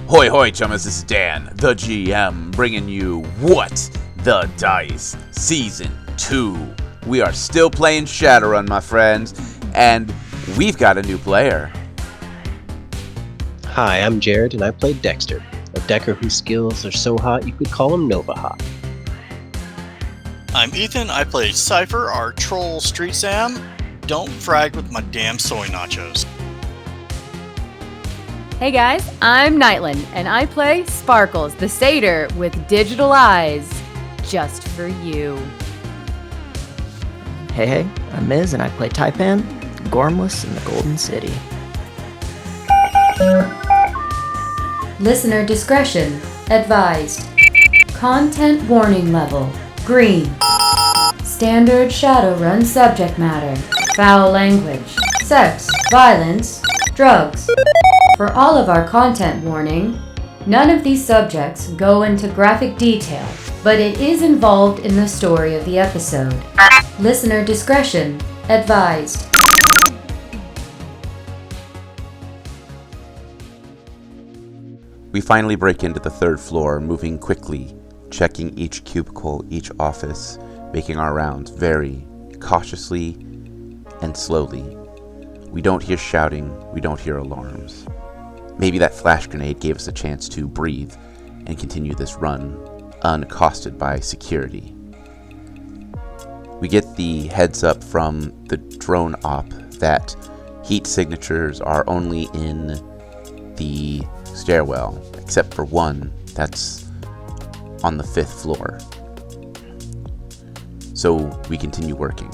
Hoi hoi chummas, this is Dan, the GM, bringing you What the Dice Season 2. We are still playing Shadowrun, my friends, and we've got a new player. Hi, I'm Jared, and I play Dexter, a decker whose skills are so hot you could call him Nova Hot. I'm Ethan, I play Cypher, our troll street Sam. Don't frag with my damn soy nachos. Hey guys, I'm Nightland, and I play Sparkles, the satyr with digital eyes, just for you. Hey, I'm Miz, and I play Taipan, Gormless in the Golden City. Listener discretion advised. Content warning level, green. Standard Shadowrun subject matter, foul language, sex, violence, drugs. For all of our content warning, none of these subjects go into graphic detail, but it is involved in the story of the episode. Listener discretion advised. We finally break into the third floor, moving quickly, checking each cubicle, each office, making our rounds very cautiously and slowly. We don't hear shouting, we don't hear alarms. Maybe that flash grenade gave us a chance to breathe and continue this run, unaccosted by security. We get the heads up from the drone op that heat signatures are only in the stairwell, except for one that's on the 5th floor. So we continue working.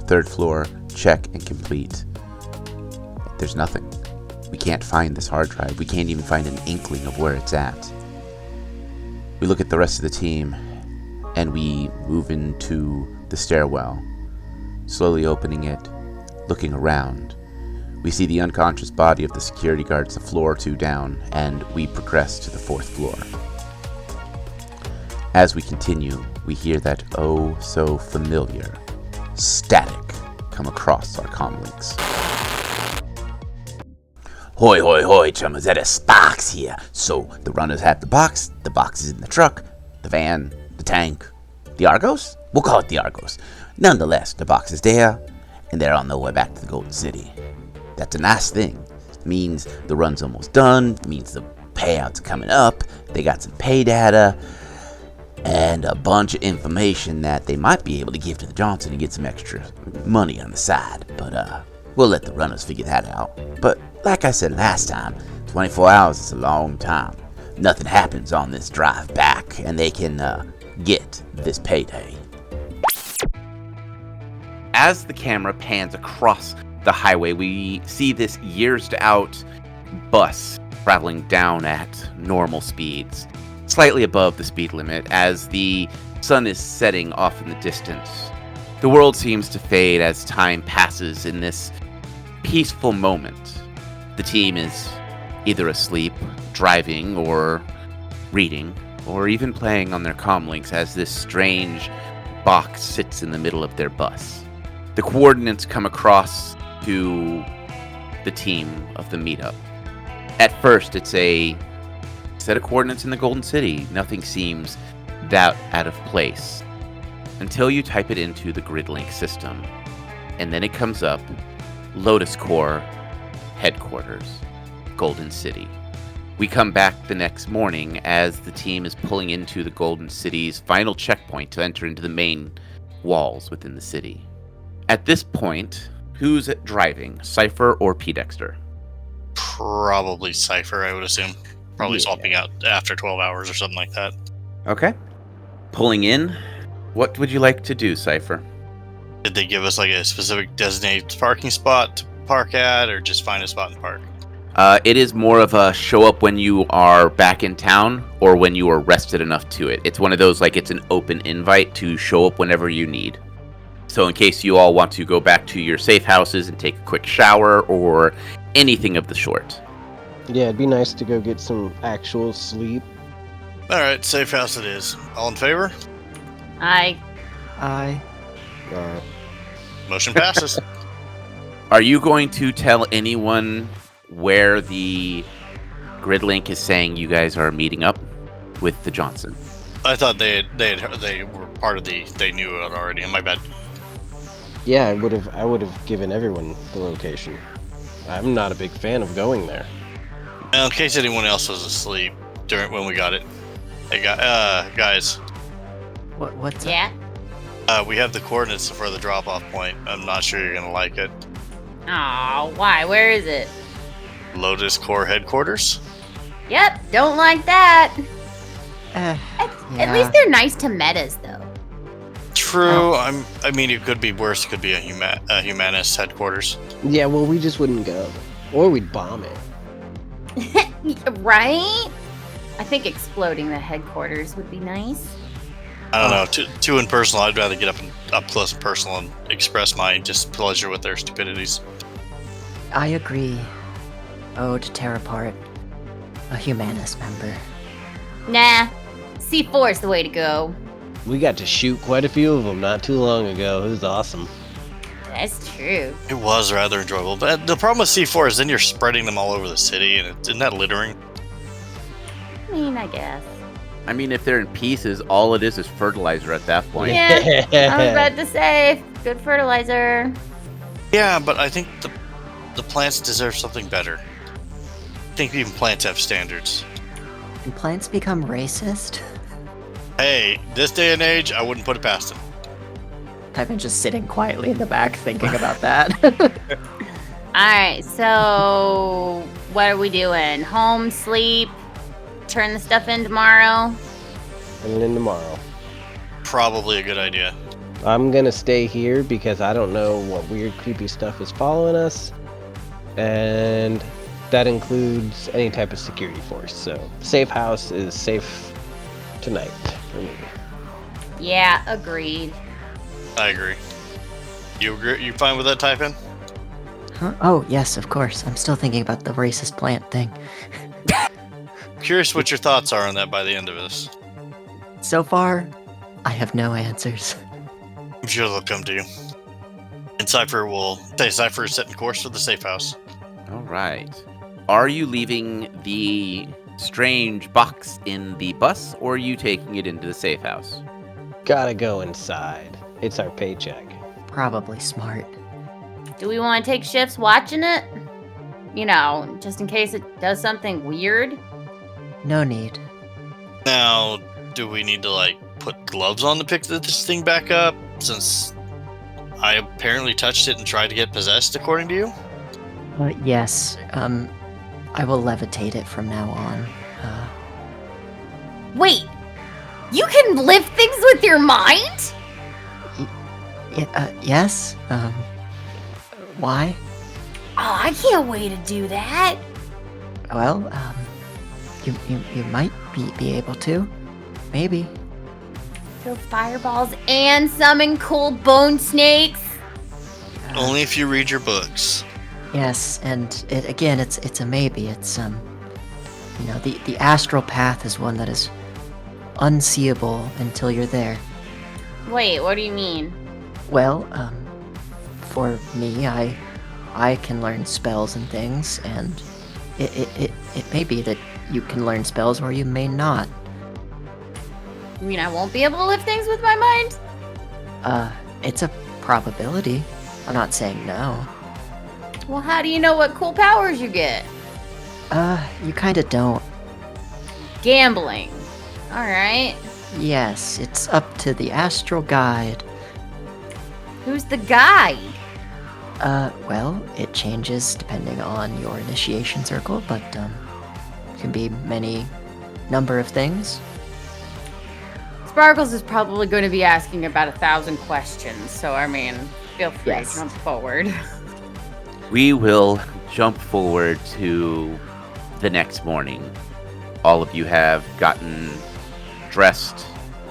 3rd floor, check and complete. There's nothing. We can't find this hard drive. We can't even find an inkling of where it's at. We look at the rest of the team, and we move into the stairwell, slowly opening it, looking around. We see the unconscious body of the security guards a floor or two down, and we progress to the 4th floor. As we continue, we hear that oh so familiar static come across our comlinks. Hoi hoi hoi chummas, that is Sparks here. So the runners have the box is in the truck, the van, the tank, the Argos? We'll call it the Argos. Nonetheless, the box is there, and they're on their way back to the Golden City. That's a nice thing. It means the run's almost done, it means the payouts are coming up, they got some pay data, and a bunch of information that they might be able to give to the Johnson and get some extra money on the side. But we'll let the runners figure that out. But like I said last time, 24 hours is a long time. Nothing happens on this drive back, and they can get this payday. As the camera pans across the highway, we see this years-out bus traveling down at normal speeds, slightly above the speed limit as the sun is setting off in the distance. The world seems to fade as time passes in this peaceful moment. The team is either asleep, driving, or reading, or even playing on their comlinks as this strange box sits in the middle of their bus. The coordinates come across to the team of the meetup. At first, it's a set of coordinates in the Golden City. Nothing seems that out of place until you type it into the GridLink system. And then it comes up, Lotus Corps Headquarters, Golden City. We come back the next morning as the team is pulling into the Golden City's final checkpoint to enter into the main walls within the city. At this point, who's driving, Cypher or P. Dexter? Probably Cypher, I would assume. Probably swapping out after 12 hours or something like that. Okay. Pulling in, what would you like to do, Cypher? Did they give us like a specific designated parking spot to park at, or just find a spot and park? It is more of a show up when you are back in town or when you are rested enough to it. It's one of those, like, it's an open invite to show up whenever you need. So in case you all want to go back to your safe houses and take a quick shower or anything of the sort. Yeah, it'd be nice to go get some actual sleep. Alright, safe house it is. All in favor? Aye. Motion passes. Are you going to tell anyone where the Gridlink is saying you guys are meeting up with the Johnson. I thought they were part of they knew it already. My bad. Yeah, I would have given everyone the location. I'm not a big fan of going there. In case anyone else was asleep when we got it. Hey, guys. What's Yeah? We have the coordinates for the drop-off point. I'm not sure you're gonna like it. Aw, why? Where is it? Lotus Corps headquarters? Yep, don't like that. up? At least they're nice to metas, though. True. I mean, it could be worse. It could be a humanist headquarters. Yeah, well, we just wouldn't go. Or we'd bomb it. Right? I think exploding the headquarters would be nice. I don't know. Too impersonal. I'd rather get up close and personal and express my displeasure with their stupidities. I agree. Ode Terrapart, a Humanist member. Nah, C4 is the way to go. We got to shoot quite a few of them not too long ago. It was awesome. That's true. It was rather enjoyable. But the problem with C4 is then you're spreading them all over the city, and isn't that littering? I mean, I guess. I mean, if they're in pieces, all it is fertilizer at that point. Yeah, I was about to say, good fertilizer. Yeah, but I think the plants deserve something better. I think even plants have standards. Can plants become racist? Hey, this day and age, I wouldn't put it past them. I've been just sitting quietly in the back thinking about that. Alright, so what are we doing? Home, sleep, turn the stuff in tomorrow? And then tomorrow. Probably a good idea. I'm gonna stay here because I don't know what weird, creepy stuff is following us. And that includes any type of security force. So, safe house is safe tonight for me. Yeah, agreed. I agree. You agree? You fine with that type in? Huh? Oh, yes, of course. I'm still thinking about the racist plant thing. Curious what your thoughts are on that by the end of this. So far, I have no answers. I'm sure they'll come to you. And Cypher will say Cypher is setting course for the safe house. All right. Are you leaving the strange box in the bus, or are you taking it into the safe house? Gotta go inside. It's our paycheck. Probably smart. Do we want to take shifts watching it? You know, just in case it does something weird? No need. Now, do we need to, like, put gloves on to pick this thing back up? Since I apparently touched it and tried to get possessed, according to you? Yes, I will levitate it from now on. Wait! You can lift things with your mind? Yes? Why? Oh, I can't wait to do that. Well, you might be able to. Maybe. Throw fireballs and summon cool bone snakes. Only if you read your books. Yes, and it's a maybe. It's you know, the astral path is one that is unseeable until you're there. Wait, what do you mean? Well, for me, I can learn spells and things, and it may be that you can learn spells or you may not. You mean I won't be able to lift things with my mind? It's a probability. I'm not saying no. Well, how do you know what cool powers you get? You kinda don't. Gambling. Alright. Yes, it's up to the astral guide. Who's the guide? Well, it changes depending on your initiation circle, but, it can be many number of things. Sparkles is probably going to be asking about 1,000 questions, so I mean, feel free Yes. to jump forward. We will jump forward to the next morning. All of you have gotten dressed,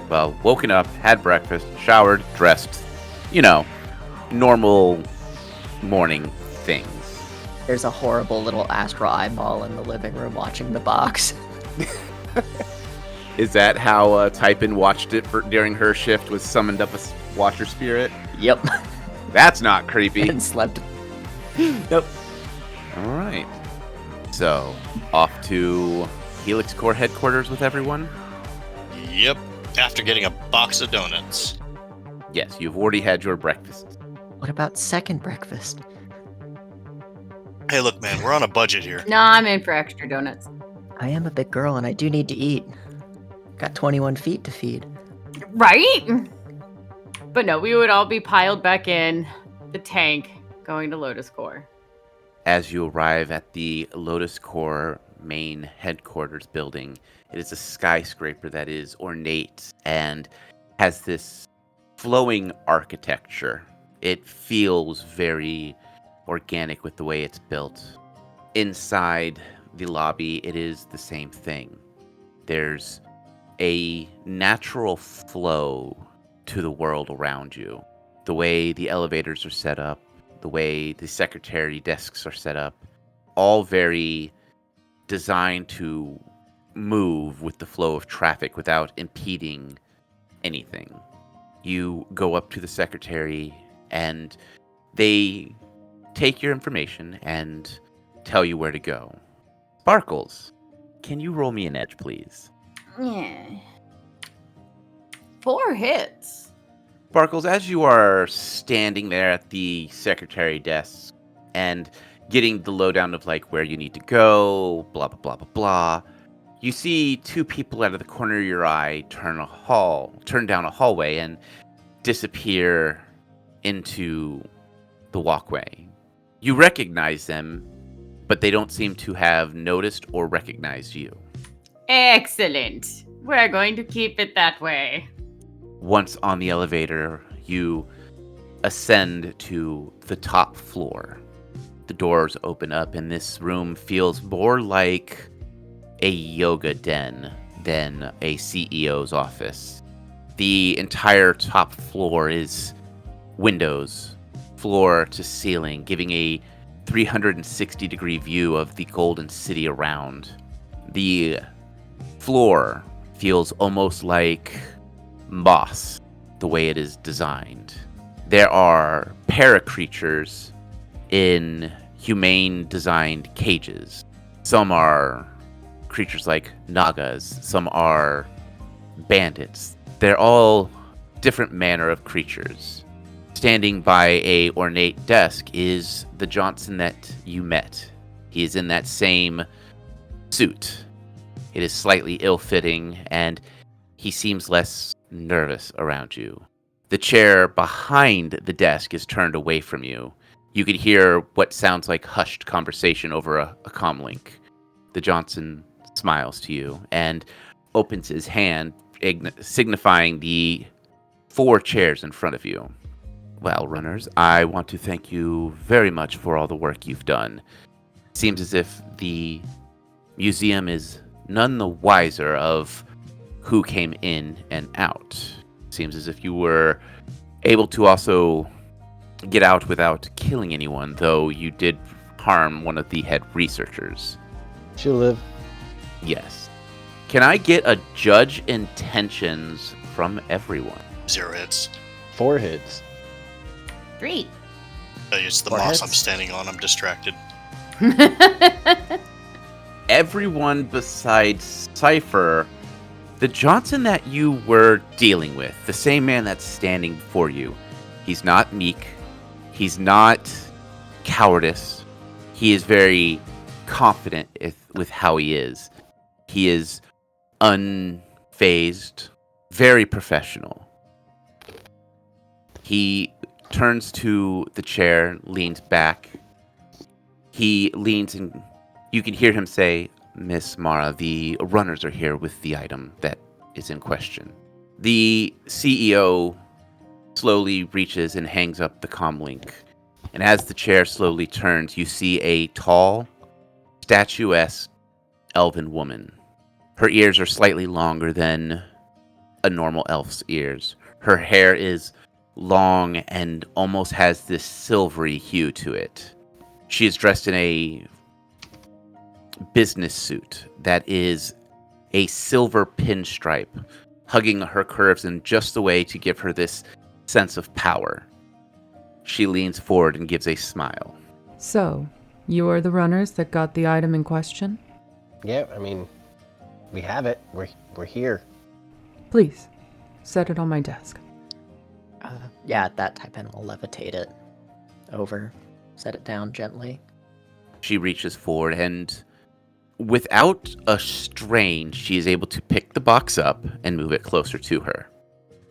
well, woken up, had breakfast, showered, dressed, you know, normal morning things. There's a horrible little astral eyeball in the living room watching the box. Is that how Typin watched it during her shift, was summoned up a watcher spirit? Yep. That's not creepy. And slept. Nope. All right. So, off to Helix Corps headquarters with everyone? Yep. After getting a box of donuts. Yes, you've already had your breakfast. What about second breakfast? Hey, look, man, we're on a budget here. No, I'm in for extra donuts. I am a big girl and I do need to eat. Got 21 feet to feed. Right? But no, we would all be piled back in the tank going to Lotus Core. As you arrive at the Lotus Corps main headquarters building, it is a skyscraper that is ornate and has this flowing architecture. It feels very organic with the way it's built. Inside the lobby, it is the same thing. There's a natural flow to the world around you. The way the elevators are set up, the way the secretary desks are set up, all very designed to move with the flow of traffic without impeding anything. You go up to the secretary and they take your information and tell you where to go. Sparkles, can you roll me an edge, please? Yeah. 4 hits. Sparkles, as you are standing there at the secretary desk and getting the lowdown of like where you need to go, blah, blah, blah, blah, blah, you see 2 people out of the corner of your eye turn down a hallway and disappear into the walkway. You recognize them, but they don't seem to have noticed or recognized you. Excellent. We're going to keep it that way. Once on the elevator, you ascend to the top floor. The doors open up, and this room feels more like a yoga den than a CEO's office. The entire top floor is windows, floor to ceiling, giving a 360-degree view of the Golden City around. The floor feels almost like moss, the way it is designed. There are paracreatures in humane designed cages. Some are creatures like nagas, some are bandits. They're all different manner of creatures. Standing by a ornate desk is the Johnson that you met. He is in that same suit. It is slightly ill-fitting, and he seems less nervous around you. The chair behind the desk is turned away from you. You can hear what sounds like hushed conversation over a comlink. The Johnson smiles to you and opens his hand, signifying the 4 chairs in front of you. Well, runners, I want to thank you very much for all the work you've done. Seems as if the museum is none the wiser of who came in and out. Seems as if you were able to also get out without killing anyone, though you did harm one of the head researchers. She'll live. Yes. Can I get a judge intentions from everyone? 0 hits. 4 hits. 3. It's the 4 moss hits. I'm standing on. I'm distracted. Everyone besides Cypher, the Johnson that you were dealing with, the same man that's standing before you, he's not meek, he's not cowardice, he is very confident with how he is. He is unfazed, very professional. He turns to the chair, leans back. He leans and you can hear him say, Miss Mara, the runners are here with the item that is in question. The CEO slowly reaches and hangs up the comlink. And as the chair slowly turns, you see a tall, statuesque elven woman. Her ears are slightly longer than a normal elf's ears. Her hair is long and almost has this silvery hue to it. She is dressed in a business suit that is a silver pinstripe, hugging her curves in just the way to give her this sense of power. She leans forward and gives a smile. So, You are the runners that got the item in question? Yeah, I mean, we have it. We're here. Please, set it on my desk. Yeah, at that type, and I'll levitate it over, set it down gently. She reaches forward and, without a strain, she is able to pick the box up and move it closer to her.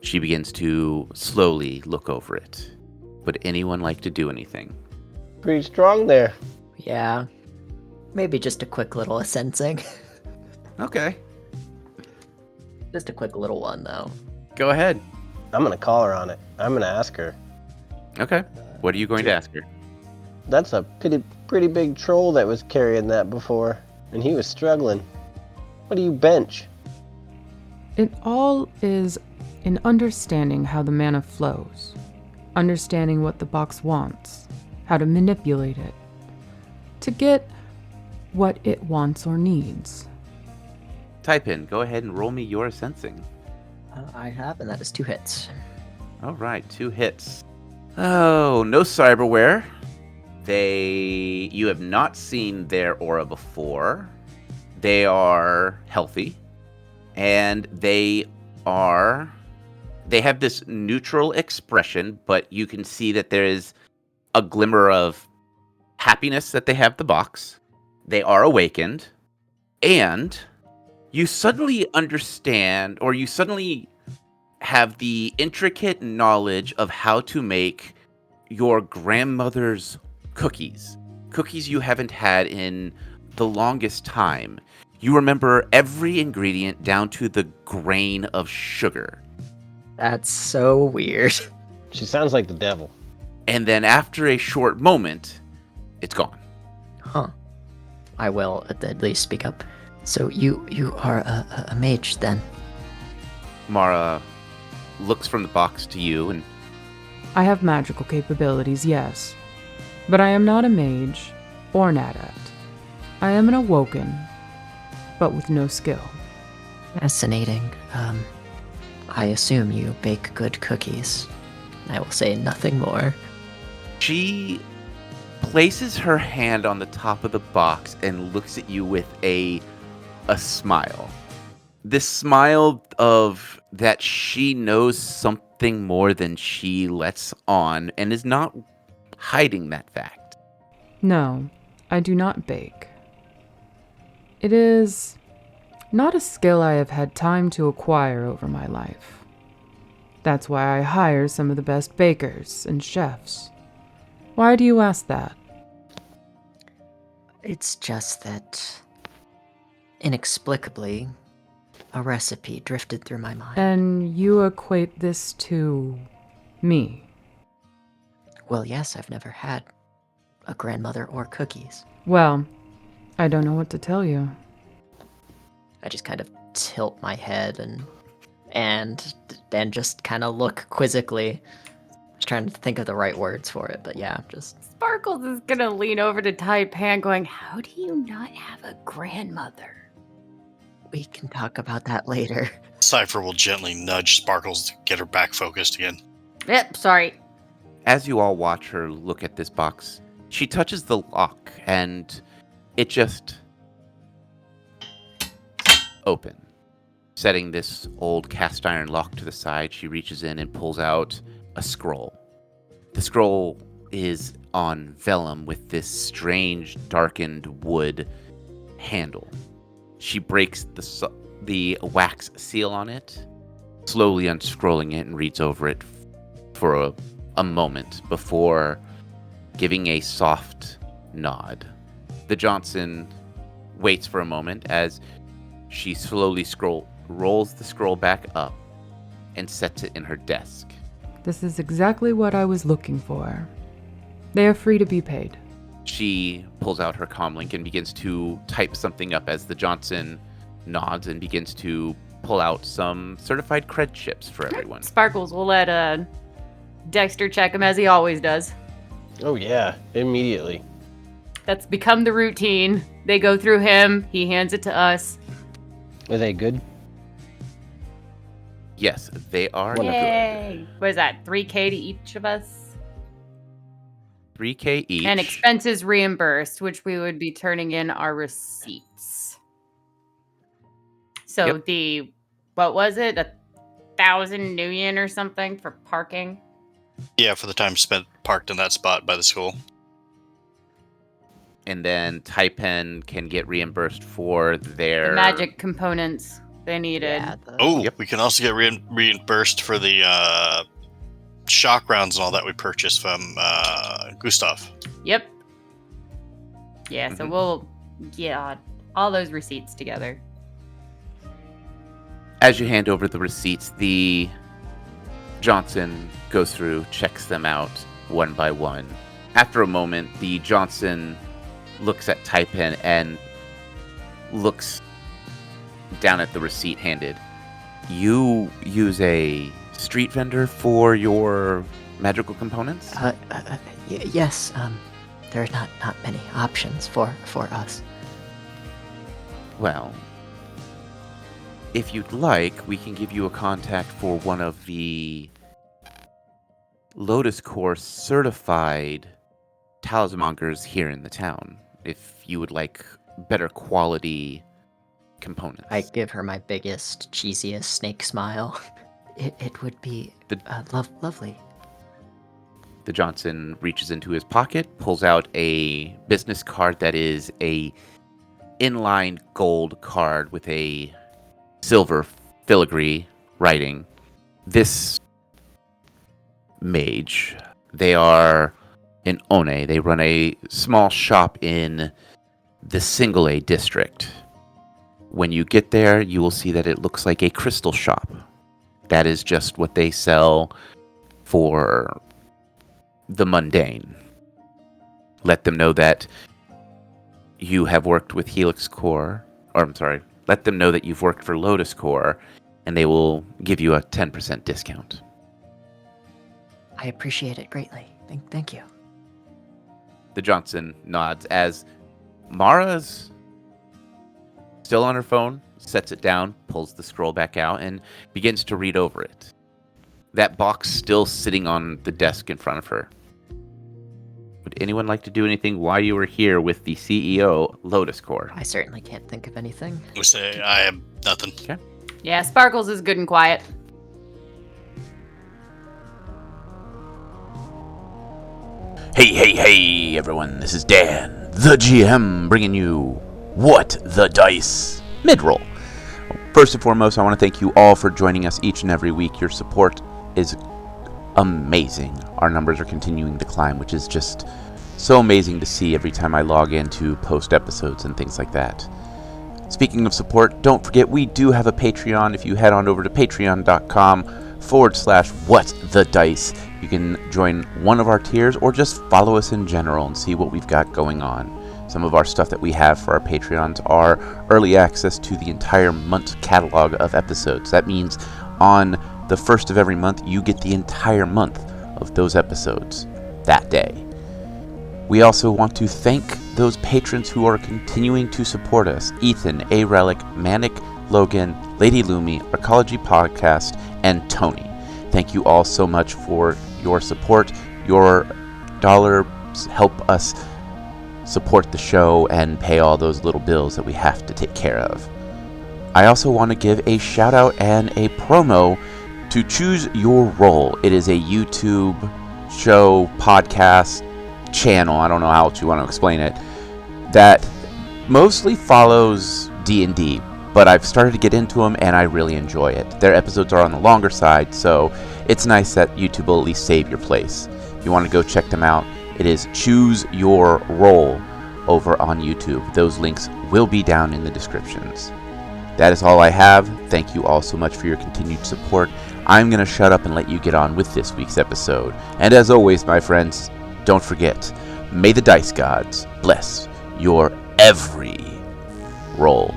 She begins to slowly look over it. Would anyone like to do anything? Pretty strong there. Yeah, maybe just a quick little sensing. Okay. Just a quick little one, though. Go ahead. I'm gonna call her on it. I'm gonna ask her. Okay. What are you going to ask her? That's a pretty big troll that was carrying that before, and he was struggling. What do you bench? It all is in understanding how the mana flows, understanding what the box wants, how to manipulate it, to get what it wants or needs. Type in. Go ahead and roll me your sensing. I have, and that is 2 hits. All right, 2 hits. Oh, no cyberware. You have not seen their aura before. They are healthy, and they have this neutral expression, but you can see that there is a glimmer of happiness that they have the box. They are awakened, and you suddenly understand, or you suddenly have the intricate knowledge of how to make your grandmother's cookies. Cookies you haven't had in the longest time. You remember every ingredient down to the grain of sugar. That's so weird. She sounds like the devil. And then after a short moment, it's gone. Huh. I will at least speak up. So you are a mage, then? Mara looks from the box to you and... I have magical capabilities, yes. But I am not a mage or an adept. I am an awoken, but with no skill. Fascinating. I assume you bake good cookies. I will say nothing more. She places her hand on the top of the box and looks at you with a smile. This smile of that she knows something more than she lets on and is not hiding that fact. No, I do not bake. It is not a skill I have had time to acquire over my life. That's why I hire some of the best bakers and chefs. Why do you ask that? It's just that, inexplicably, a recipe drifted through my mind. And you equate this to me? Well, yes, I've never had a grandmother or cookies. Well, I don't know what to tell you. I just kind of tilt my head and just kind of look quizzically. I was trying to think of the right words for it, but yeah, just... Sparkles is gonna lean over to Taipan going, how do you not have a grandmother? We can talk about that later. Cypher will gently nudge Sparkles to get her back focused again. Yep, sorry. As you all watch her look at this box, she touches the lock and it just open. Setting this old cast iron lock to the side, she reaches in and pulls out a scroll. The scroll is on vellum with this strange darkened wood handle. She breaks the wax seal on it, slowly unscrolling it and reads over it for a moment before giving a soft nod. The Johnson waits for a moment as she slowly rolls the scroll back up and sets it in her desk. This is exactly what I was looking for. They are free to be paid. She pulls out her comlink and begins to type something up as the Johnson nods and begins to pull out some certified cred chips for everyone. Sparkles will let Dexter check him as he always does. Oh yeah, immediately. That's become the routine. They go through him, he hands it to us. Are they good? Yes, they are good. Yay! What is that, 3K to each of us? 3K each. And expenses reimbursed, which we would be turning in our receipts. So Yep. what was it? 1,000 New Yen or something for parking? Yeah, for the time spent parked in that spot by the school. And then Taipen can get reimbursed for their The magic components they needed. Yeah. Oh, Yep. we can also get reimbursed for the shock rounds and all that we purchased from Gustav. Yep. Yeah, so Mhm. we'll get all those receipts together. As you hand over the receipts, the Johnson goes through, checks them out one by one. After a moment, the Johnson looks at Taipen and looks down at the receipt handed. You use a street vendor for your magical components? Yes. There are not many options for us. Well, if you'd like, we can give you a contact for one of the Lotus Course certified talismongers here in the town, if you would like better quality components. I give her my biggest, cheesiest snake smile. It would be lovely. The Johnson reaches into his pocket, pulls out a business card that is a inline gold card with a silver filigree writing. This mage, they are in One. They run a small shop in the Single A district. When you get there, you will see that it looks like a crystal shop. That is just what they sell for the mundane. Let them know that you have worked with Helix Core, let them know that you've worked for Lotus Core, and they will give you a 10% discount. I appreciate it greatly. Thank you. The Johnson nods as Mara's still on her phone, sets it down, pulls the scroll back out, and begins to read over it. That box still sitting on the desk in front of her. Would anyone like to do anything while you were here with the CEO, Lotus Core? I certainly can't think of anything. We say I have nothing. Okay. Yeah, Sparkles is good and quiet. Hey, everyone, this is Dan, the GM, bringing you What the Dice mid-roll. First and foremost, I want to thank you all for joining us each and every week. Your support is amazing. Our numbers are continuing to climb, which is just so amazing to see every time I log in to post episodes and things like that. Speaking of support, don't forget we do have a Patreon. If you head on over to patreon.com/whatthedice, you can join one of our tiers or just follow us in general and see what we've got going on. Some of our stuff that we have for our Patreons are early access to the entire month catalog of episodes. That means on the first of every month, you get the entire month of those episodes that day. We also want to thank those patrons who are continuing to support us: Ethan, A. Relic, Manic, Logan, Lady Lumi, Arcology Podcast, and Tony. Thank you all so much for your support. Your dollars help us support the show and pay all those little bills that we have to take care of. I also want to give a shout out and a promo to Choose Your Role. It is a YouTube show, podcast, channel, I don't know how else you want to explain it, that mostly follows D&D, but I've started to get into them and I really enjoy it. Their episodes are on the longer side, so it's nice that YouTube will at least save your place. If you want to go check them out, it is Choose Your Role over on YouTube. Those links will be down in the descriptions. That is all I have. Thank you all so much for your continued support. I'm going to shut up and let you get on with this week's episode. And as always, my friends, don't forget, may the dice gods bless your every roll.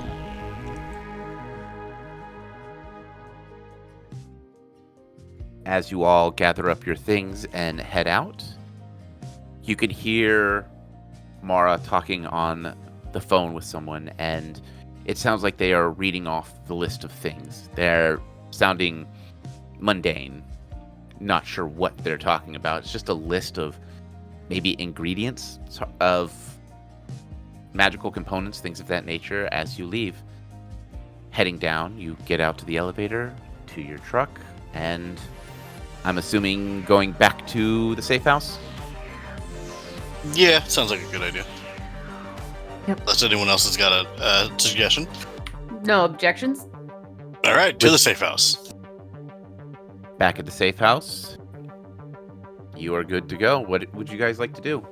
As you all gather up your things and head out, you can hear Mara talking on the phone with someone, and it sounds like they are reading off the list of things. They're sounding mundane, not sure what they're talking about. It's just a list of maybe ingredients of magical components, things of that nature, as you leave. Heading down, you get out to the elevator, to your truck, and I'm assuming going back to the safe house? Yeah, sounds like a good idea. Yep. Unless anyone else has got a suggestion. No objections? All right, to the safe house. Back at the safe house, you are good to go. What would you guys like to do?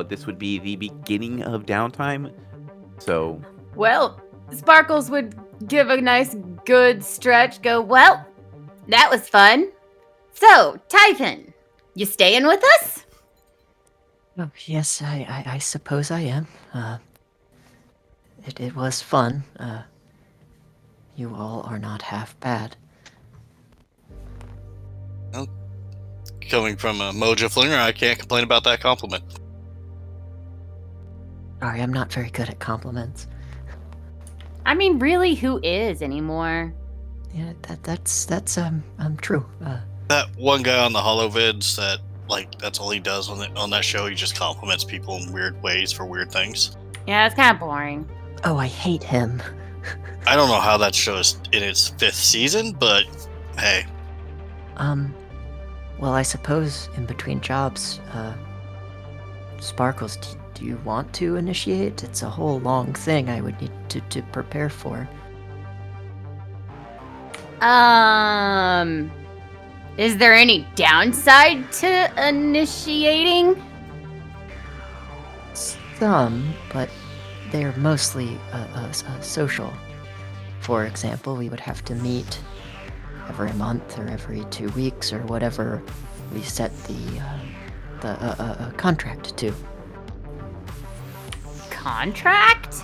This would be the beginning of downtime, so... Well, Sparkles would give a nice, good stretch, go, well, that was fun. So, Typhon, you staying with us? Oh, yes, I suppose I am. It was fun. You all are not half bad. Well, coming from a Mojo Flinger, I can't complain about that compliment. Sorry, I'm not very good at compliments. I mean, really, who is anymore? Yeah, that's true. That one guy on the HoloVids that, like, that's all he does on that show. He just compliments people in weird ways for weird things. Yeah, it's kind of boring. Oh, I hate him. I don't know how that show is in its 5th season, but hey. Well, I suppose in between jobs, Sparkles, do you want to initiate? It's a whole long thing I would need to prepare for. Is there any downside to initiating? Some, but they're mostly social. For example, we would have to meet every month or every 2 weeks or whatever we set the contract to. Contract?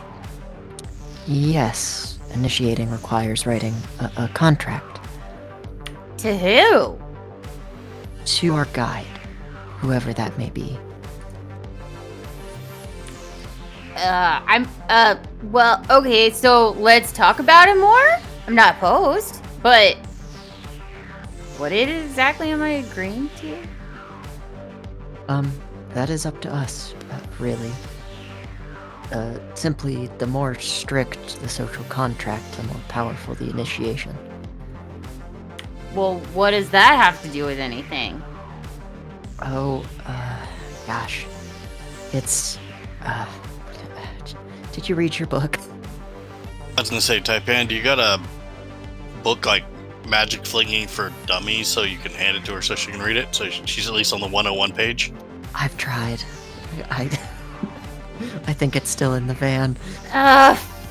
Yes, initiating requires writing a contract. To who? To our guide, whoever that may be. Well, okay, so let's talk about it more? I'm not opposed, but what exactly am I agreeing to? That is up to us, really. Simply, the more strict the social contract, the more powerful the initiation. Well, what does that have to do with anything? Oh, gosh. It's, did you read your book? I was gonna say, Taipan, do you got a book like Magic Flinging for Dummies so you can hand it to her so she can read it? So she's at least on the 101 page? I've tried. I think it's still in the van.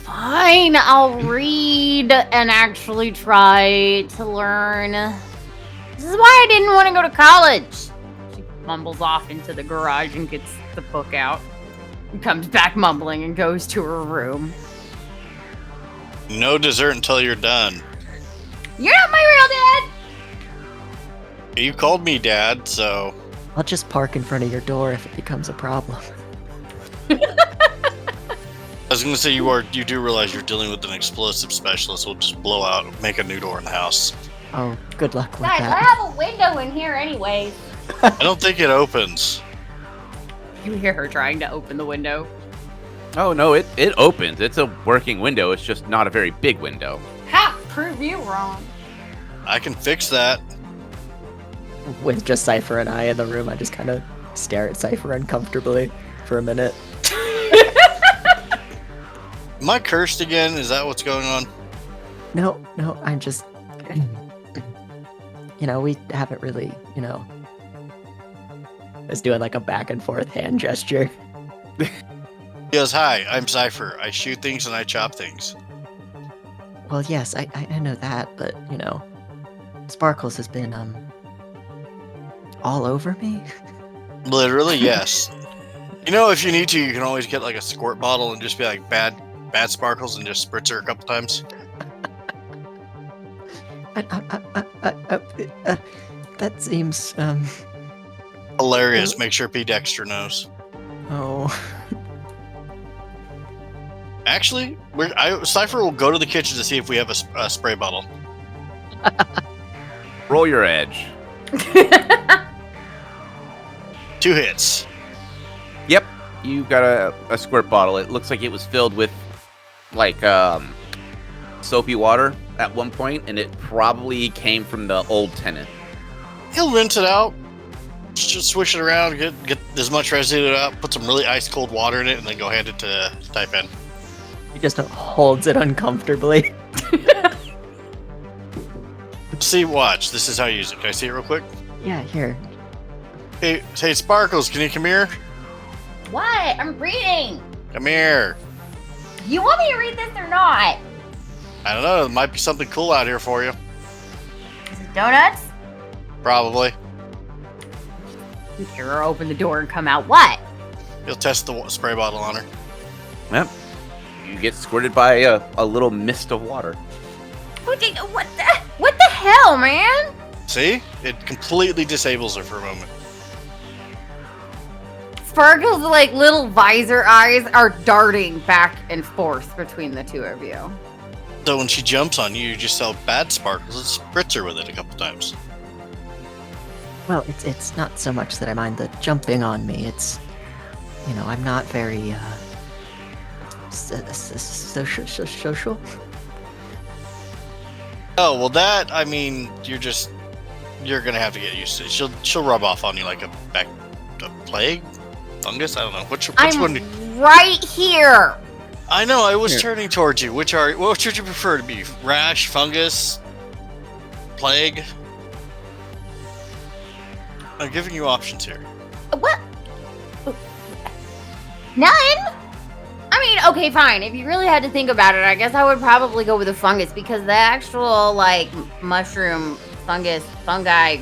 Fine, I'll read and actually try to learn. This is why I didn't want to go to college. She mumbles off into the garage and gets the book out. And comes back mumbling and goes to her room. No dessert until you're done. You're not my real dad! You called me dad, so... I'll just park in front of your door if it becomes a problem. I was gonna say you do realize you're dealing with an explosive specialist. We'll just blow out, make a new door in the house. Oh, good luck with Guys, I that. have a window in here anyways. I don't think it opens. You hear her trying to open the window. Oh, no, it opens. It's a working window. It's just not a very big window. Ha! Prove you wrong. I can fix that. With just Cypher and I in the room, I just kind of stare at Cypher uncomfortably for a minute. Am I cursed again? Is that what's going on? No, I'm just... we haven't really, It's doing like a back and forth hand gesture. He goes, hi, I'm Cypher. I shoot things and I chop things. Well, yes, I know that, but, Sparkles has been, all over me. Literally, yes. If you need to, you can always get like a squirt bottle and just be like bad Sparkles and just spritz her a couple times. That seems, Hilarious. Make sure P. Dexter knows. Oh. Actually, Cypher will go to the kitchen to see if we have a spray bottle. Roll your edge. 2 hits. Yep, you got a squirt bottle. It looks like it was filled with, like, soapy water at one point, and it probably came from the old tenant. He'll rinse it out, just swish it around, get as much residue out, put some really ice cold water in it, and then go hand it to Taipan. He just holds it uncomfortably. See, watch. This is how you use it. Can I see it real quick? Yeah, here. Hey, Sparkles, can you come here? What? I'm reading. Come here. You want me to read this or not? I don't know. There might be something cool out here for you. Is it donuts? Probably. Hear her open the door and come out. What? You'll test the spray bottle on her. Yep. You get squirted by a little mist of water. What the hell, man? See? It completely disables her for a moment. Sparkle's like little visor eyes are darting back and forth between the two of you. So when she jumps on you, you just sell bad Sparkles and spritz her with it a couple times. Well, it's not so much that I mind the jumping on me. It's, I'm not very social. Oh, well that, I mean, you're gonna have to get used to it. She'll rub off on you like a plague? Fungus? I don't know. Which one? Right here. I know, I was turning towards you. Which would you prefer to be? Rash, fungus, plague? I'm giving you options here. What? None? I mean, okay, fine. If you really had to think about it, I guess I would probably go with the fungus because the actual, like, mushroom, fungi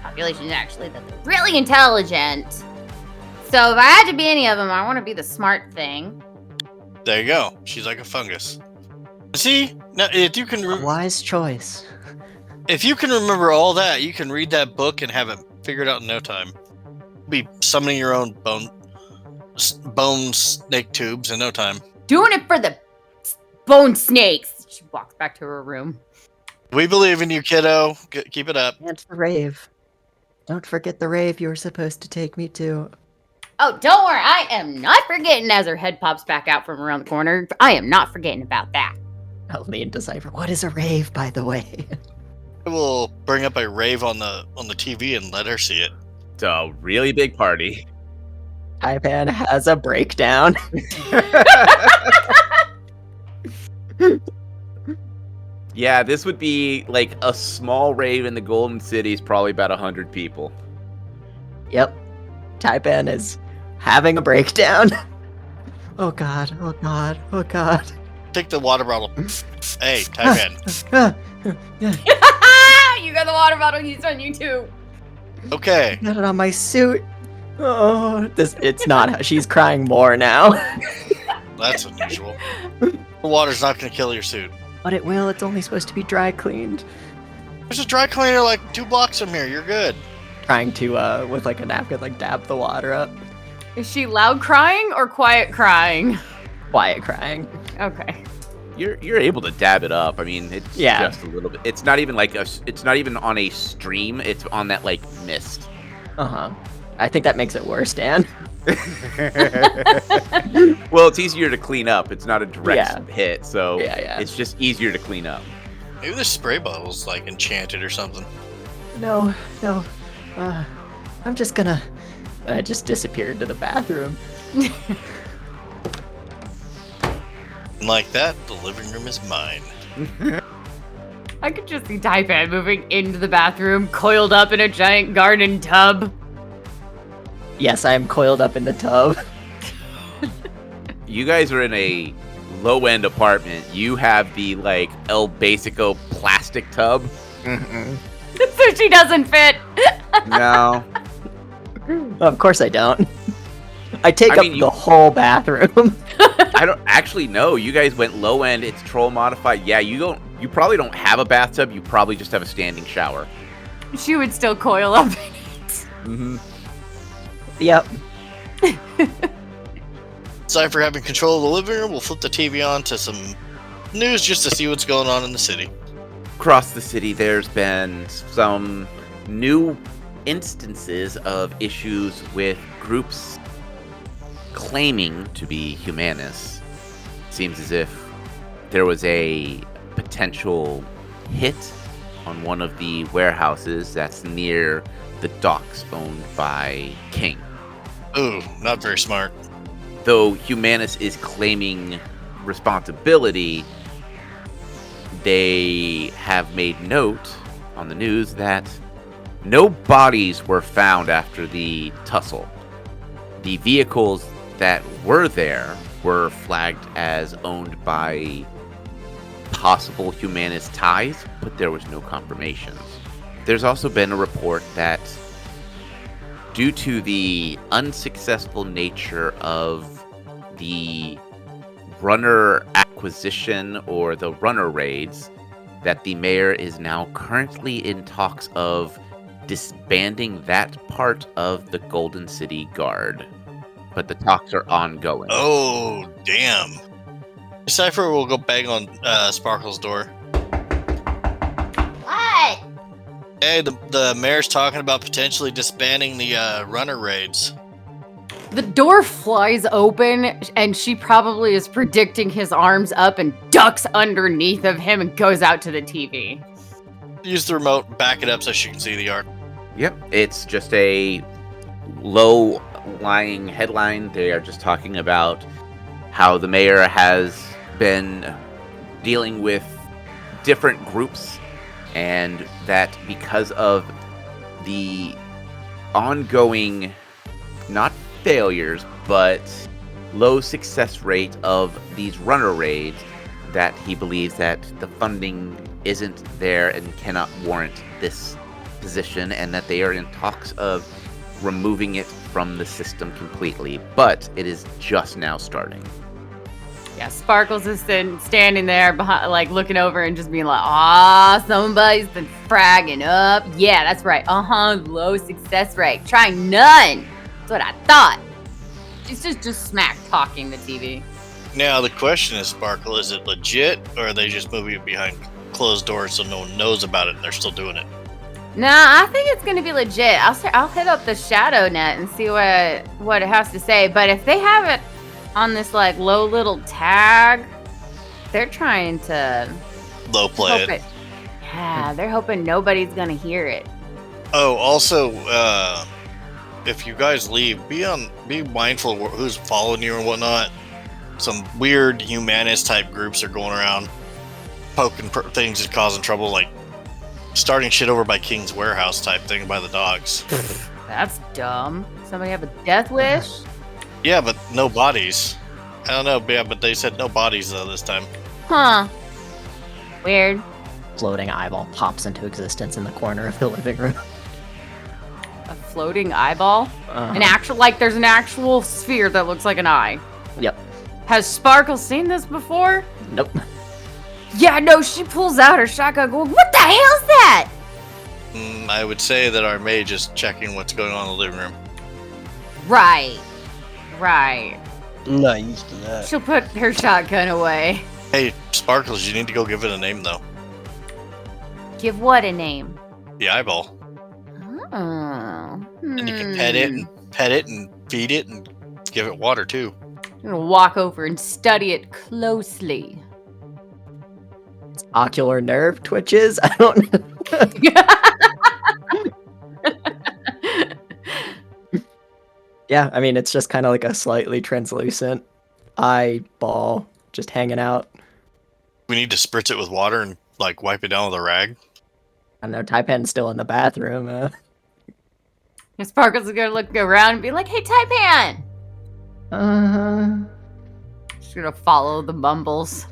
population is actually really intelligent. So if I had to be any of them, I want to be the smart thing. There you go. She's like a fungus. See? Now, if you can... Wise choice. If you can remember all that, you can read that book and have it figured out in no time. Be summoning your own bone snake tubes in no time. Doing it for the bone snakes. She walks back to her room. We believe in you, kiddo. Keep it up. And the rave. Don't forget the rave you were supposed to take me to. Oh, don't worry. I am not forgetting as her head pops back out from around the corner. I am not forgetting about that. I'll lean to Cypher. What is a rave, by the way? We'll bring up a rave on the TV and let her see it. It's a really big party. Taipan has a breakdown. Yeah, this would be like a small rave in the Golden City is probably about 100 people. Yep. Taipan is having a breakdown. Oh god, oh god, oh god. Take the water bottle. Hey, Taipan. You got the water bottle used on you too. Okay. Got it on my suit. Oh, it's not how she's crying more now. That's unusual. The water's not going to kill your suit. But it will, it's only supposed to be dry cleaned. There's a dry cleaner like 2 blocks from here. You're good. Trying to, with like a napkin, like dab the water up. Is she loud crying or quiet crying? Quiet crying. Okay. You're able to dab it up. I mean, it's just a little bit. It's not even like it's not even on a stream. It's on that like mist. Uh-huh. I think that makes it worse, Dan. Well, it's easier to clean up. It's not a direct hit, so it's just easier to clean up. Maybe the spray bottle's like enchanted or something. No. I'm just gonna... I just disappeared to the bathroom. And like that, the living room is mine. I could just see Taipan moving into the bathroom, coiled up in a giant garden tub. Yes, I am coiled up in the tub. You guys are in a low-end apartment. You have the, like, El Basico plastic tub. So she doesn't fit. No. Of course I don't. I take up the whole bathroom. I don't actually know. You guys went low-end. It's troll modified. Yeah, you probably don't have a bathtub. You probably just have a standing shower. She would still coil up in it. Mm-hmm. Yep. Cypher having control of the living room, we'll flip the TV on to some news just to see what's going on in the city. Across the city, there's been some new instances of issues with groups claiming to be Humanus. Seems as if there was a potential hit on one of the warehouses that's near the docks owned by King. Ooh, not very smart. Though Humanus is claiming responsibility, they have made note on the news that no bodies were found after the tussle. The vehicles that were there were flagged as owned by possible Humanist ties, but there was no confirmations. There's also been a report that due to the unsuccessful nature of the runner acquisition or the runner raids, that the mayor is now currently in talks of disbanding that part of the Golden City Guard. But the talks are ongoing. Oh, damn. Cypher will go bang on Sparkle's door. What? Hey, the mayor's talking about potentially disbanding the runner raids. The door flies open, and she probably is predicting his arms up and ducks underneath of him and goes out to the TV. Use the remote, back it up so she can see the art. Yep, it's just a low-lying headline. They are just talking about how the mayor has been dealing with different groups, and that because of the ongoing, not failures, but low success rate of these runner raids, that he believes that the funding isn't there and cannot warrant this position, and that they are in talks of removing it from the system completely, but it is just now starting. Yeah, Sparkles is standing there behind, like looking over and just being like, "Ah, somebody's been fragging up." Yeah, that's right. Low success rate. Trying none. That's what I thought. She's just smack talking the TV. Now, the question is, Sparkle, is it legit, or are they just moving it behind closed doors so no one knows about it and they're still doing it? Nah, I think it's gonna be legit. I'll hit up the shadow net and see what it has to say. But if they have it on this like low little tag, they're trying to Low play it. Yeah, they're hoping nobody's gonna hear it. Oh, also, if you guys leave, be mindful of who's following you and whatnot. Some weird humanist type groups are going around poking things and causing trouble, like starting shit over by King's Warehouse type thing by the dogs. That's dumb. Somebody have a death wish? Yeah, but no bodies. I don't know, yeah, but they said no bodies though this time. Huh. Weird. Floating eyeball pops into existence in the corner of the living room. A floating eyeball? An actual, like there's an actual sphere that looks like an eye. Yep. Has Sparkle seen this before? Nope. Yeah, no, she pulls out her shotgun going, "What the hell's that?" I would say that our mage is checking what's going on in the living room. Right. I'm not used to that. She'll put her shotgun away. Hey, Sparkles, you need to go give it a name though. Give what a name? The eyeball. Oh. And you can pet it and feed it and give it water too. I'm gonna walk over and study it closely. Its ocular nerve twitches. I don't know. Yeah, I mean, it's just kind of like a slightly translucent eyeball just hanging out. We need to spritz it with water and like wipe it down with a rag. I don't know, Taipan's still in the bathroom. And Sparkles is gonna look around and be like, "Hey, Taipan!" She's gonna follow the mumbles.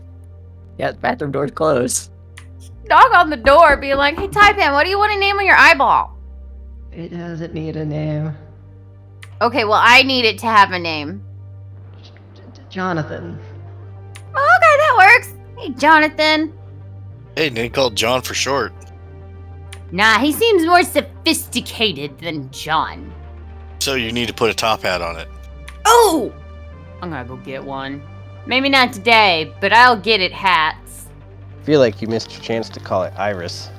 Yeah, the bathroom door's closed. Knock on the door, be like, "Hey, Taipan, what do you want to name on your eyeball?" It doesn't need a name. Okay, well, I need it to have a name. Jonathan. Okay, that works. Hey, Jonathan. Hey, name called John for short. Nah, he seems more sophisticated than John. So you need to put a top hat on it. Oh! I'm gonna go get one. Maybe not today, but I'll get it hats. I feel like you missed your chance to call it Iris.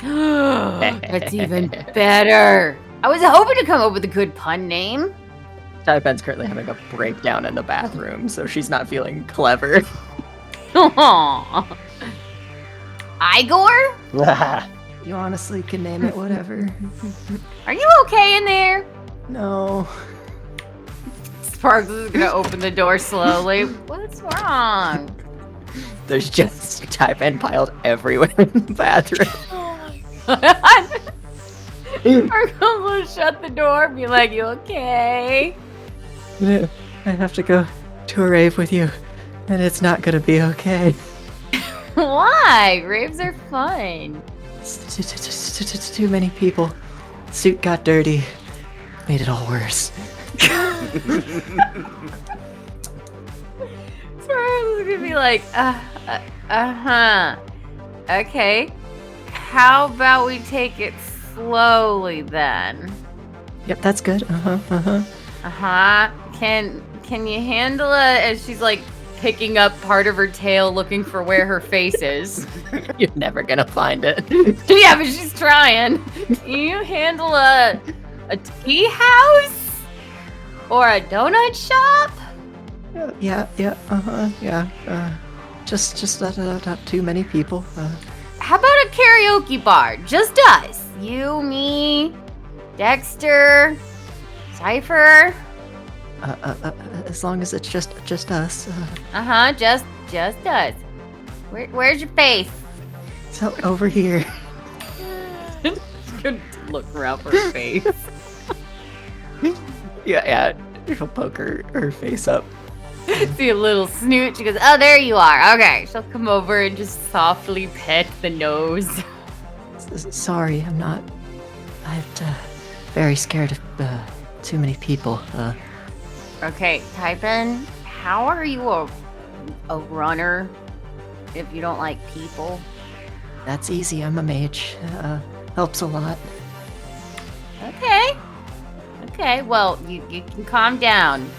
That's even better. I was hoping to come up with a good pun name. Taipen's currently having a breakdown in the bathroom, so she's not feeling clever. Aww. Igor? You honestly can name it whatever. Are you okay in there? No. Sparks is gonna open the door slowly. What's wrong? There's just Taipen piled everywhere in the bathroom. Sparks will shut the door and be like, you okay? I have to go to a rave with you, and it's not gonna be okay. Why? Raves are fun. Too many people. Suit got dirty. Made it all worse. Sparks is gonna be like, uh-huh. Okay. How about we take it slowly then? Yep, that's good. Uh-huh. Can you handle it? And she's like picking up part of her tail looking for where her face is. You're never gonna find it. Yeah, but she's trying. Can you handle a tea house? Or a donut shop? Yeah. Just not too many people. How about a karaoke bar? Just us. You, me, Dexter, Cypher. As long as it's just us. Uh-huh, just us. Where's your face? So over here. She's gonna look around for her face. Yeah. She'll poke her face up. See a little snoot. She goes, oh, there you are. Okay. She'll come over and just softly pet the nose. Sorry, I'm very scared of too many people. Okay, Taipen, how are you a runner if you don't like people? That's easy. I'm a mage. Helps a lot. Okay, well, you can calm down.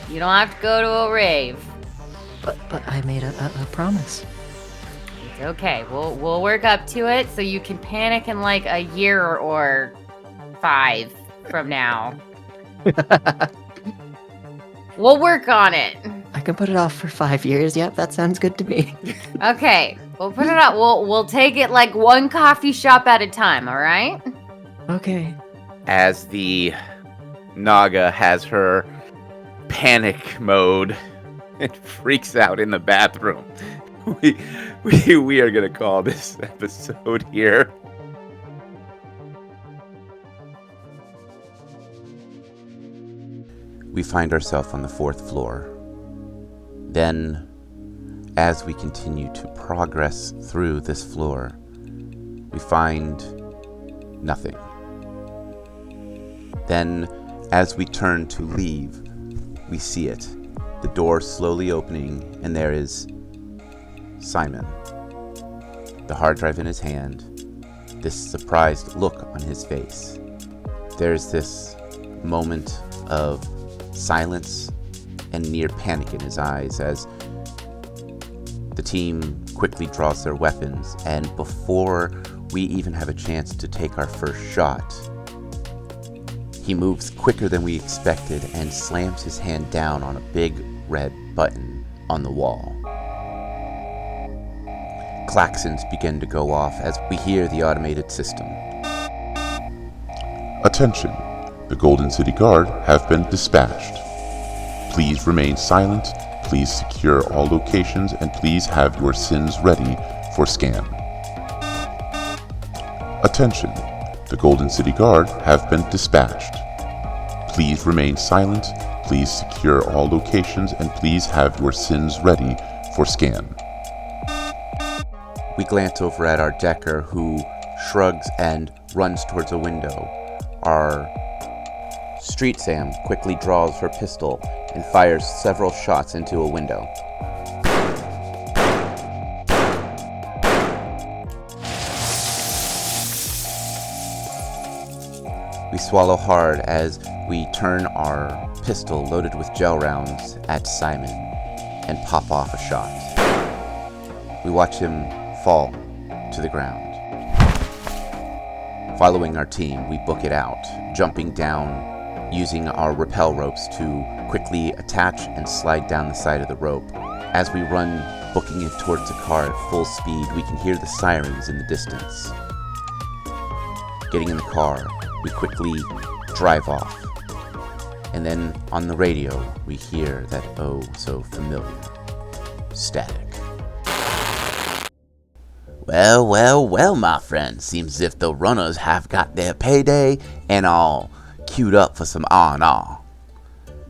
You don't have to go to a rave. But I made a promise. It's okay. We'll work up to it so you can panic in like a year or 5 from now. We'll work on it. I can put it off for 5 years. Yep, that sounds good to me. Okay, we'll put it up. We'll take it like one coffee shop at a time, all right? Okay. As the Naga has her panic mode and freaks out in the bathroom, we are going to call this episode here. We find ourselves on the 4th floor. Then, as we continue to progress through this floor, we find nothing. Then, as we turn to leave, we see it. The door slowly opening, and there is Simon. The hard drive in his hand, this surprised look on his face. There's this moment of silence and near panic in his eyes as the team quickly draws their weapons, and before we even have a chance to take our first shot, he moves quicker than we expected and slams his hand down on a big red button on the wall. Klaxons begin to go off as we hear the automated system. Attention! The Golden City Guard have been dispatched. Please remain silent, please secure all locations, and please have your SINs ready for scan. Attention! The Golden City Guard have been dispatched. Please remain silent, please secure all locations, and please have your SINs ready for scan. We glance over at our Decker, who shrugs and runs towards a window. Our Street Sam quickly draws her pistol and fires several shots into a window. We swallow hard as we turn our pistol loaded with gel rounds at Simon and pop off a shot. We watch him fall to the ground. Following our team, we book it out, jumping down using our rappel ropes to quickly attach and slide down the side of the rope. As we run, booking it towards the car at full speed, we can hear the sirens in the distance. Getting in the car, we quickly drive off. And then on the radio, we hear that oh so familiar static. Well, well, well, my friend. Seems as if the runners have got their payday and all queued up for some R&R.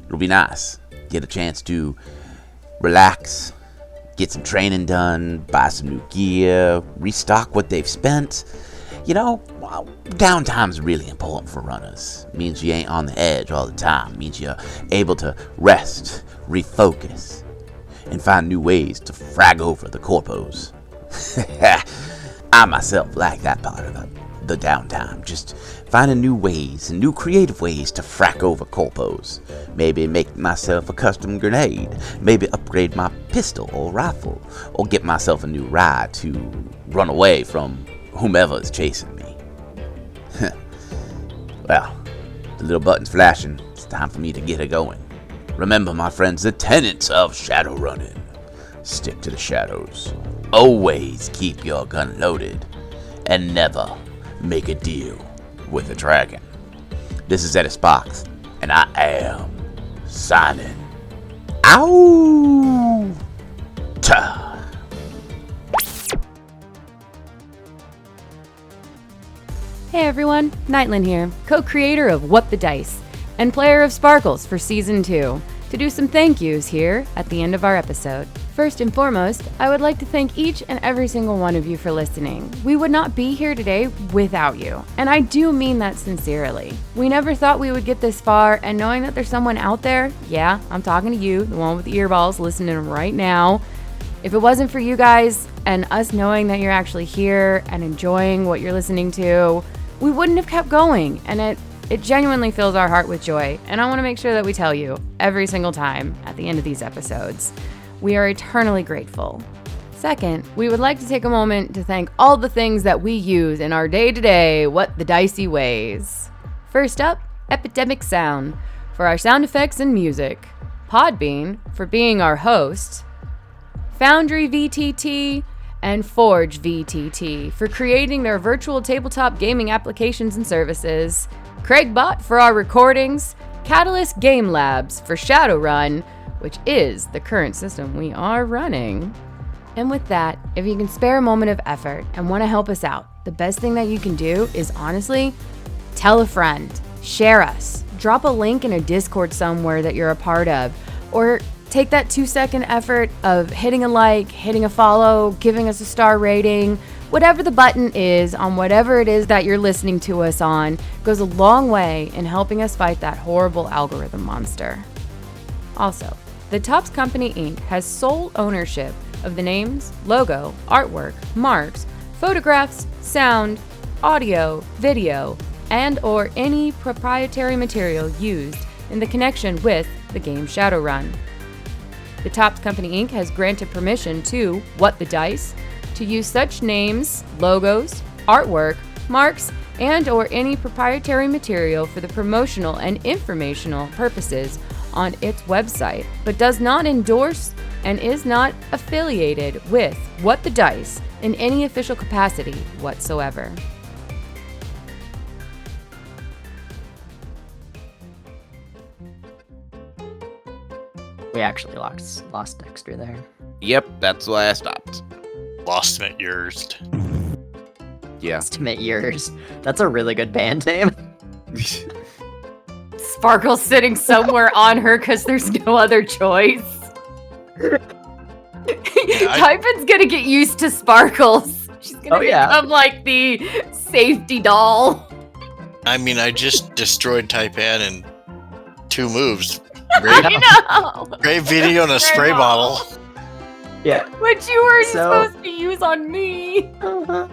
It'll be nice. Get a chance to relax, get some training done, buy some new gear, restock what they've spent. You know, downtime's really important for runners. It means you ain't on the edge all the time. It means you're able to rest, refocus, and find new ways to frag over the corpos. I myself like that part of the downtime. Just finding new ways and new creative ways to frack over corpos. Maybe make myself a custom grenade. Maybe upgrade my pistol or rifle. Or get myself a new ride to run away from whomever is chasing me. Well, the little button's flashing. It's time for me to get it going. Remember, my friends, the tenets of shadow running. Stick to the shadows. Always keep your gun loaded. And never make a deal with a dragon. This is Edis Box, and I am signing out. Hey everyone, Nightland here, co-creator of What the Dice, and player of Sparkles for Season 2, to do some thank yous here at the end of our episode. First and foremost, I would like to thank each and every single one of you for listening. We would not be here today without you, and I do mean that sincerely. We never thought we would get this far, and knowing that there's someone out there, yeah, I'm talking to you, the one with the earballs listening right now. If it wasn't for you guys and us knowing that you're actually here and enjoying what you're listening to, we wouldn't have kept going, and it genuinely fills our heart with joy, and I want to make sure that we tell you every single time at the end of these episodes. We are eternally grateful. Second, we would like to take a moment to thank all the things that we use in our day-to-day What the Dicey ways. First up, Epidemic Sound for our sound effects and music, Podbean for being our host, Foundry VTT, and Forge VTT for creating their virtual tabletop gaming applications and services, Craigbot for our recordings, Catalyst Game Labs for Shadowrun, which is the current system we are running. And with that, if you can spare a moment of effort and want to help us out, the best thing that you can do is honestly, tell a friend, share us, drop a link in a Discord somewhere that you're a part of, or take that 2-second effort of hitting a like, hitting a follow, giving us a star rating. Whatever the button is on whatever it is that you're listening to us on goes a long way in helping us fight that horrible algorithm monster. Also, the Topps Company Inc. has sole ownership of the names, logo, artwork, marks, photographs, sound, audio, video, and or any proprietary material used in the connection with the game Shadowrun. The Topps Company Inc. has granted permission to What the Dice to use such names, logos, artwork, marks, and or any proprietary material for the promotional and informational purposes on its website, but does not endorse and is not affiliated with What the Dice in any official capacity whatsoever. We actually lost Dexter there. Yep, that's why I stopped. Lost him at yours. Yeah. Estimate yours. That's a really good band name. Sparkle's sitting somewhere on her because there's no other choice. Typhon's gonna get used to Sparkles. She's gonna become like the safety doll. I mean, I just destroyed Taipan in 2 moves. I know! Great video and a spray bottle. Yeah. Which you were supposed to use on me. Uh-huh.